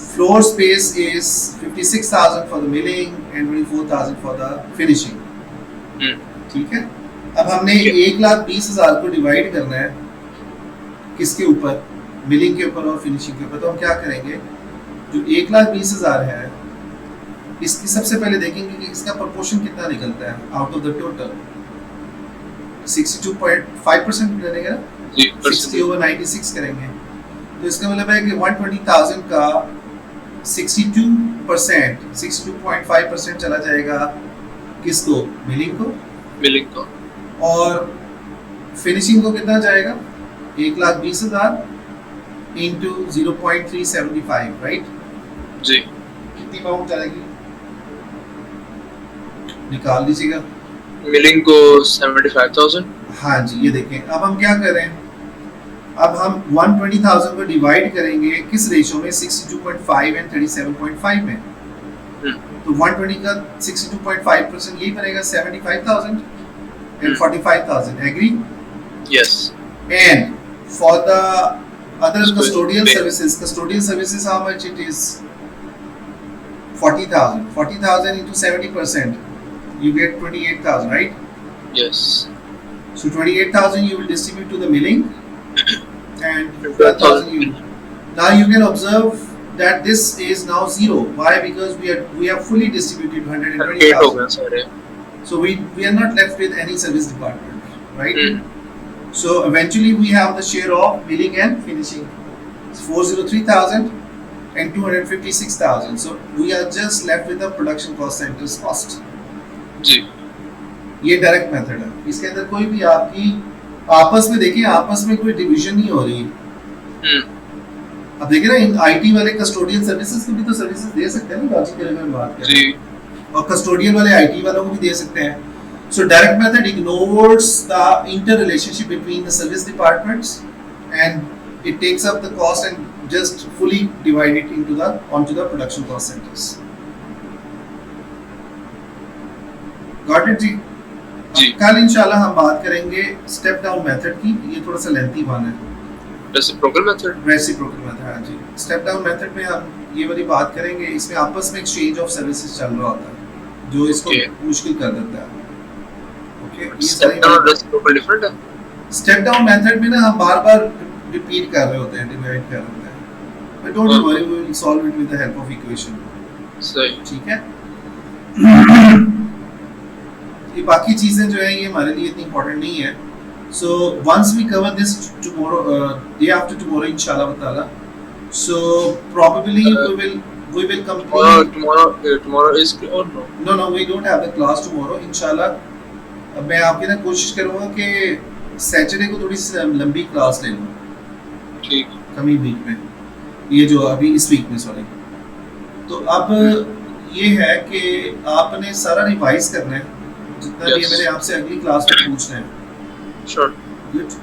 Speaker 1: floor space is 56,000 for the milling and 24,000 for the finishing। ठीक है, अब हमने 1,20,000 को divide करना है किसके ऊपर? Milling के ऊपर और फिनिशिंग के ऊपर। तो हम क्या करेंगे, जो 1,20,000 है इसकी सबसे पहले देखेंगे कि इसका प्रोपोर्शन कितना निकलता है आउट ऑफ द टोटल। 62.5% मिलेगा, 60/96 करेंगे, तो इसका मतलब है कि 120,000 का 62%, 62.5% चला जाएगा किसको? मिलिंग को। और फिनिशिंग को कितना जाएगा? 1,20,000 into 0.375, राइट?
Speaker 2: जी।
Speaker 1: कितनी अमाउंट जाएगी? निकाल लीजिएगा।
Speaker 2: मिलिंग को 75,000।
Speaker 1: हाँ जी, ये देखें। अब हम क्या करें, अब हम 120,000 को डिवाइड करेंगे किस रेशियो में? 62.5 एंड 37.5 में। तो 120 का 62.5% यही बनेगा 75,000 and 45,000। Agree?
Speaker 2: Yes.
Speaker 1: And for the other custodial services how much it is? 40,000 into 70%, you get 28,000, right?
Speaker 2: Yes.
Speaker 1: So 28,000 you will distribute to the milling, and 12,000 you. Now you can observe that this is now zero. Why? Because we have fully distributed 120,000. So we are not left with any service department, right? So eventually we have the share of milling and finishing. It's 403,000 and 256,000. So we are just left with the production cost centers cost.
Speaker 2: जी।
Speaker 1: ये direct method है, इसके अंदर कोई भी आपकी आपस में देखिए, आपस में कोई डिवीजन नहीं हो रही। अब देखिए ना, इन आईटी वाले कस्टोडियन सर्विसेज की भी तो सर्विसेज दे सकते हैं ना, लॉजिकल में बात करें
Speaker 2: जी
Speaker 1: और कस्टोडियन वाले आईटी वालों को भी दे सकते हैं। So direct method ignores the inter relationship between the service departments and it takes up the cost and just fully divide it into the onto the production cost centres. Got it जी?
Speaker 2: जी।
Speaker 1: कल इंशाल्लाह हम बात करेंगे step down method की, ये थोड़ा सा लेंथी वन है।
Speaker 2: रेसिप्रोकल मेथड
Speaker 1: हाँ जी। स्टेप डाउन मेथड में हम ये वाली बात करेंगे, इसमें आपस में एक्सचेंज ऑफ सर्विसेज चल रहा होता है जो इसको मुश्किल कर देता है। ओके, ये
Speaker 2: स्टेप डाउन रेसिप्रोकल डिफरेंट है।
Speaker 1: स्टेप डाउन मेथड में ना हम बार-बार रिपीट कर रहे होते हैं, डिवाइड कर रहे होते हैं, but don't worry, we will solve it with the help of equation.
Speaker 2: सही,
Speaker 1: ठीक है। ये बाकी चीजें जो है ये हमारे लिए इतनी इंपॉर्टेंट नहीं है। So once we cover this tomorrow, day after tomorrow, inshallah ta'ala. So probably we will complete.
Speaker 2: Tomorrow is or no?
Speaker 1: No, we don't have the class tomorrow. Inshallah, अब मैं आपकी ना कोशिश करूँगा कि सैटरडे को थोड़ी सी लंबी क्लास ले लूँ।
Speaker 2: ठीक।
Speaker 1: कमी वीक में, ये जो अभी इस वीक में सॉरी। तो अब ये है कि आपने सारा रिवाइज करना है जितना भी मैंने आपसे अगली क्लास में पूछना है।
Speaker 2: Sure.
Speaker 1: Good.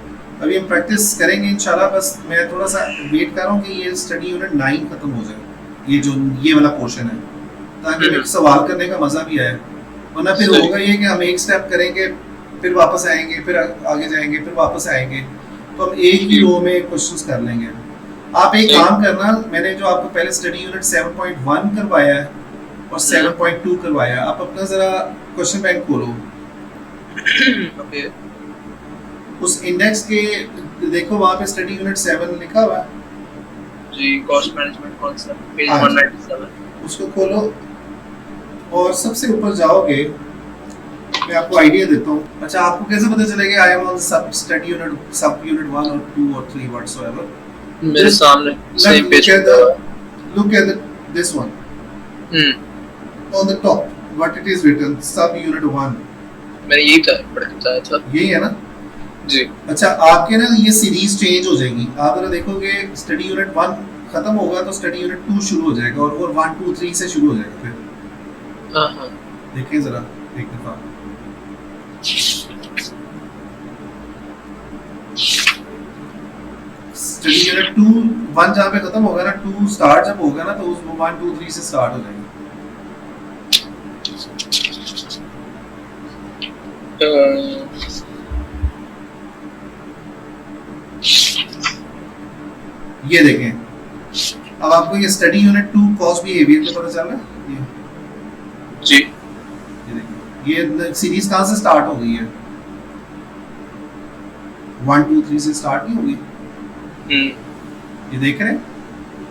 Speaker 1: अभी हम प्रैक्टिस करेंगे इंशाल्लाह। बस मैं थोड़ा सा वेट कर रहा हूँ कि ये स्टडी यूनिट 9 खत्म हो जाए, ये जो ये वाला पोर्शन है, ताकि मेरे सवाल करने का मजा भी आए। वरना फिर होगा ये कि हम एक स्टेप करेंगे, फिर वापस आएंगे, फिर आगे जाएंगे, फिर वापस आएंगे, तो हम एक ही रो में क्वेश्चंस कर लेंगे। आप एक काम करना, मैंने जो आपको पहले स्टडी यूनिट 7.1 करवाया है और 7.2 करवाया है, आप अपना जरा क्वेश्चन बैंक खोलो।
Speaker 2: ओके।
Speaker 1: उस इंडेक्स के देखो, वहाँ पे स्टडी यूनिट 7 लिखा हुआ है
Speaker 2: जी, कॉस्ट मैनेजमेंट कॉन्सेप्ट, पेज 197।
Speaker 1: उसको खोलो और सबसे ऊपर जाओगे, मैं आपको आइडिया देता हूँ। अच्छा, आपको कैसे पता चलेगा आई एम ऑन सब स्टडी यूनिट, सब यूनिट 1 और 2 और 3 व्हाटसोएवर?
Speaker 2: मेरे सामने सेम पेज पे।
Speaker 1: Look at this one on the top, what it is written, sub unit 1।
Speaker 2: मैंने यही पढ़ा था।
Speaker 1: यही है ना
Speaker 2: जी। अच्छा,
Speaker 1: आपके ना ये सीरीज चेंज हो जाएगी। आप अगर देखोगे स्टडी यूनिट 1 खत्म होगा तो स्टडी यूनिट 2 शुरू हो जाएगा और 1 2 3 से शुरू हो जाएगा फिर।
Speaker 2: हां
Speaker 1: देखिए जरा एक दफा। स्टडी यूनिट 2 1 जहाँ पे खत्म होगा ना, 2 स्टार्ट जब होगा ना, तो उस 1 2 3 से स्टार्ट हो जाएगा। ये देखें, अब आपको ये स्टडी यूनिट 2 कॉस्ट बिहेवियर का पता चल रहा है? ये
Speaker 2: जी,
Speaker 1: ये देखिए, ये सीरीज कहाँ से स्टार्ट हो गई है? 1 2 3 से स्टार्ट नहीं होगी। ये देख रहे हैं?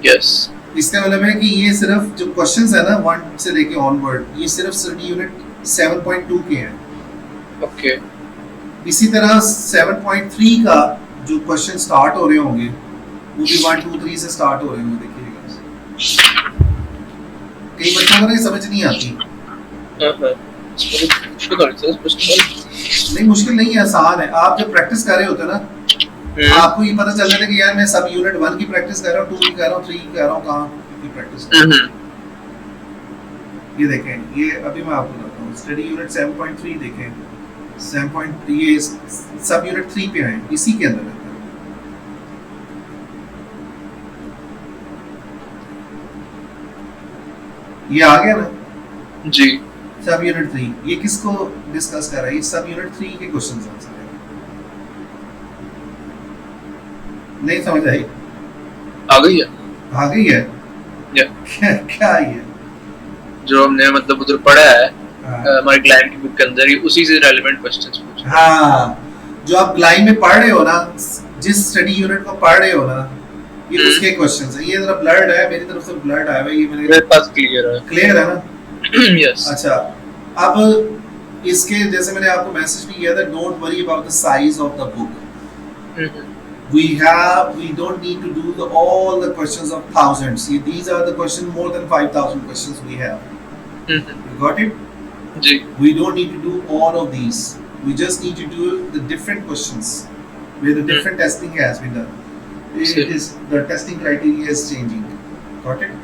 Speaker 2: यस।
Speaker 1: इसका मतलब है कि ये सिर्फ जो क्वेश्चंस है ना 1 से लेके ऑनवर्ड, ये सिर्फ स्टडी यूनिट 7.2 के हैं।
Speaker 2: ओके।
Speaker 1: इसी तरह 7.3 का जो क्वेश्चन स्टार्ट हो रहे होंगे वो भी 1 2 3 से स्टार्ट हो रहे होंगे। देखिएगा, कई बच्चों को ना समझ नहीं आती। नहीं, मुश्किल नहीं है, आसान है। आप जब प्रैक्टिस कर रहे होते ना, आपको ये पता चल जाता है कि यार मैं सब यूनिट 1 की प्रैक्टिस कर रहा हूँ, 2 की कर रहा हूँ, 3 की कर रहा हूँ, कहाँ की प्रैक्टिस। ये देखें, ये अभी मैं आपको बताता हूँ। स्टडी यूनिट 7.3 देखें, 7. ये सब यूनिट 3 पे है, इसी के अंदर है। ये आ गया ना
Speaker 2: जी।
Speaker 1: सब यूनिट 3, ये किसको डिस्कस कर रहा है? ये सब यूनिट 3 के क्वेश्चंस आंसर है। नहीं समझ आई?
Speaker 2: आ गई है।
Speaker 1: आ गई है
Speaker 2: या
Speaker 1: क्या ये
Speaker 2: जो हमने मतलब उधर पढ़ा है हमारे क्लाइंट की बुक के अंदर ही, उसी से रिलेवेंट क्वेश्चंस पूछे।
Speaker 1: हाँ, जो आप लाइन में पढ़ रहे हो ना, जिस स्टडी यूनिट को पढ़ रहे हो ना, ये उसके क्वेश्चंस है। ये जरा ब्लर्ड है, मेरी तरफ से ब्लर्ड आया है, ये मेरे
Speaker 2: पास क्लियर
Speaker 1: है ना?
Speaker 2: यस।
Speaker 1: अच्छा, अब इसके जैसे मैंने आपको मैसेज भी किया था, don't worry about the size of the book. we don't need to do all the questions of thousands. These are the questions, more than 5,000 questions we have. You got it?
Speaker 2: जी।
Speaker 1: We don't need to do all of these. We just need to do the different questions where the different testing has been done. It is the testing criteria is changing. Got it?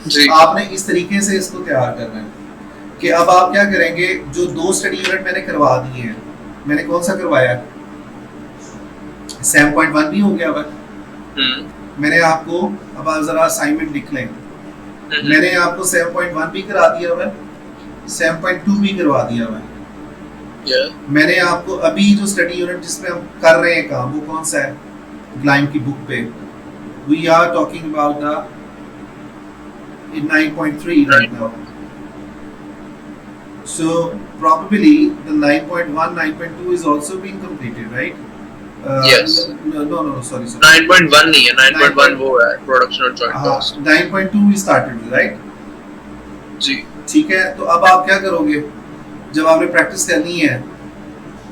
Speaker 2: जी
Speaker 1: आपने इस तरीके से इसको तैयार करना है कि अब आप क्या करेंगे, जो 2 स्टडी यूनिट मैंने करवा दिए हैं, मैंने कौन सा करवाया 7.1 भी हो गया हुआ, मैंने आपको, अब आप जरा असाइनमेंट लिख लें, मैंने आपको 7.1 भी करा दिया हुआ, 7.2 भी करवा दिया हुआ। मैंने आपको अभी जो स्टडी यूनिट जिसमें हम कर रहे हैं काम, वो कौन सा है, ग्लाइम की बुक पे, we are talking about the in 9.3 right now. So probably the 9.1, 9.2 is also being completed, right?
Speaker 2: Yes.
Speaker 1: No, sorry.
Speaker 2: 9.1 नहीं है, 9.1 वो है प्रोडक्शन और joint cost.
Speaker 1: 9.2 we started, right?
Speaker 2: जी
Speaker 1: ठीक है, तो अब आप क्या करोगे, जब आपने प्रैक्टिस करनी है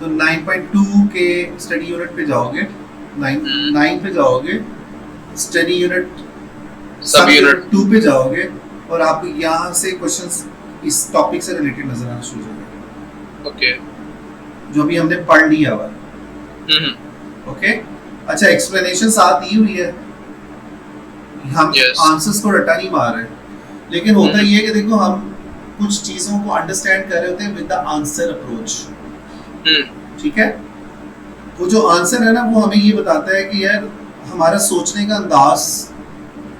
Speaker 1: तो 9.2 के स्टडी यूनिट पे जाओगे, 9 पे जाओगे, स्टडी यूनिट सब यूनिट 2 पे जाओगे और आपको यहाँ से क्वेश्चंस इस टॉपिक से रिलेटेड नजर आना शुरू हो जाएंगे।
Speaker 2: ओके,
Speaker 1: जो अभी हमने पढ़ लिया हुआ। ओके, अच्छा एक्सप्लेनेशन साथ दी हुई है, हम आंसर्स को रटा नहीं मार रहे, लेकिन होता ये है कि देखो हम कुछ चीजों को अंडरस्टैंड कर रहे होते हैं विद द आंसर अप्रोच। ठीक है, वो जो आंसर है ना वो हमें ये बताता है कि यार हमारा सोचने का अंदाज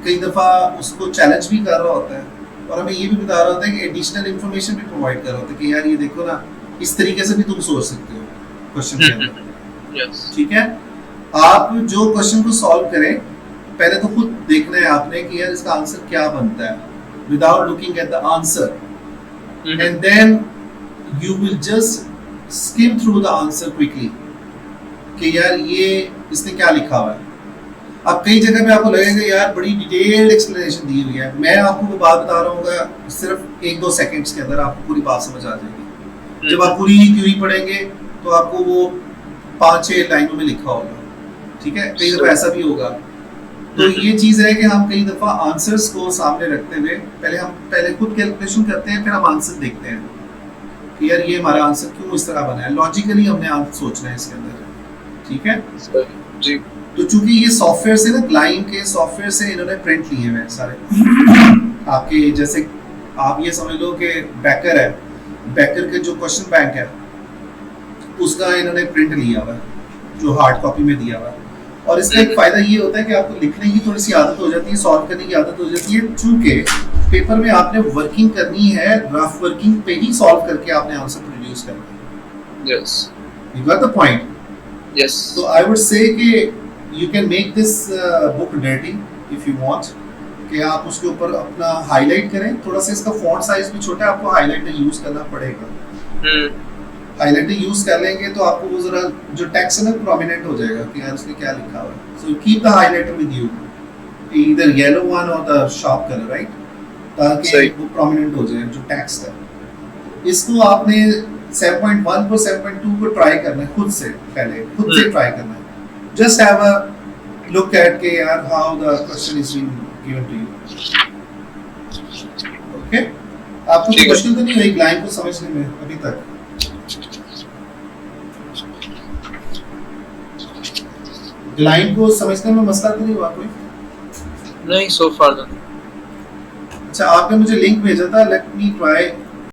Speaker 1: कई दफा उसको चैलेंज भी कर रहा होता है और हमें ये भी बता रहा होता है कि एडिशनल इंफॉर्मेशन भी प्रोवाइड कर रहा होता है कि यार ये देखो ना, इस तरीके से भी तुम सोच सकते हो क्वेश्चन के अंदर। ठीक है, आप जो क्वेश्चन को सॉल्व करें पहले तो खुद देखना है आपने कि यार इसका आंसर क्या बनता है, without looking at the answer, and then you will just skim through the answer quickly कि यार ये इसने क्या लिखा हुआ है। अब कई जगह पे आपको लगेगा यार बड़ी डिटेल्ड एक्सप्लेनेशन दी हुई है, मैं आपको वो बात बता रहा हूँ सिर्फ 1-2 सेकंड्स के अंदर आपको पूरी बात समझ आ जाएगी। जब आप पूरी थ्योरी पढ़ेंगे तो आपको वो 5-6 लाइनों में लिखा होगा। ठीक है, कई दफा ऐसा भी होगा। तो ये चीज है कि हम कई दफा आंसर्स को सामने रखते हुए पहले खुद कैलकुलेशन करते हैं, फिर हम आंसर देखते हैं कि यार ये हमारा आंसर क्यों इस तरह बना है, लॉजिकली हमने आंसर सोचना है इसके अंदर। ठीक है जी, तो चूंकि ये सॉफ्टवेयर से ना, ग्लाइम के सॉफ्टवेयर से इन्होंने प्रिंट लिए हुए हैं सारे आपके, जैसे आप ये समझ लो कि बैकर है, बैकर के जो क्वेश्चन बैंक है उसका इन्होंने प्रिंट लिया हुआ है जो हार्ड कॉपी में दिया हुआ है। और इसका एक फायदा ये होता है कि आपको लिखने की थोड़ी सी आदत हो जाती है, सॉल्व करने की आदत हो जाती है, चूंकि पेपर में आपने वर्किंग करनी है, रफ वर्किंग पे ही सॉल्व करके आपने आंसर प्रोड्यूस करना है।
Speaker 2: Yes,
Speaker 1: you got the point.
Speaker 2: Yes,
Speaker 1: तो आई वुड से कि you can make this book dirty if you want, कि आप उसके ऊपर अपना हाईलाइट करें, थोड़ा सा इसका फॉन्ट साइज भी छोटा है, आपको हाईलाइटर यूज करना पड़ेगा। हाईलाइटर यूज कर लेंगे तो आपको वो जरा जो टेक्स्ट है ना प्रोमिनेंट हो जाएगा कि यार उसमें क्या लिखा हुआ है। So keep the highlighter with you, either yellow one और द शार्प कलर, राइट, ताकि वो प्रोमिनेंट हो जाए जो टेक्स्ट है। इसको आपने 7.1 को 7.2 को ट्राई करना है खुद से, पहले खुद से ट्राई करना है। Just have a look at के यार how the question is being given to you. Okay? आपको कोई मुश्किल तो नहीं हुई ग्लाइम को समझने में अभी तक? ग्लाइम को समझने में मसला तो नहीं हुआ कोई?
Speaker 2: नहीं, so far नहीं।
Speaker 1: अच्छा, आपने मुझे लिंक भेजा था, let me try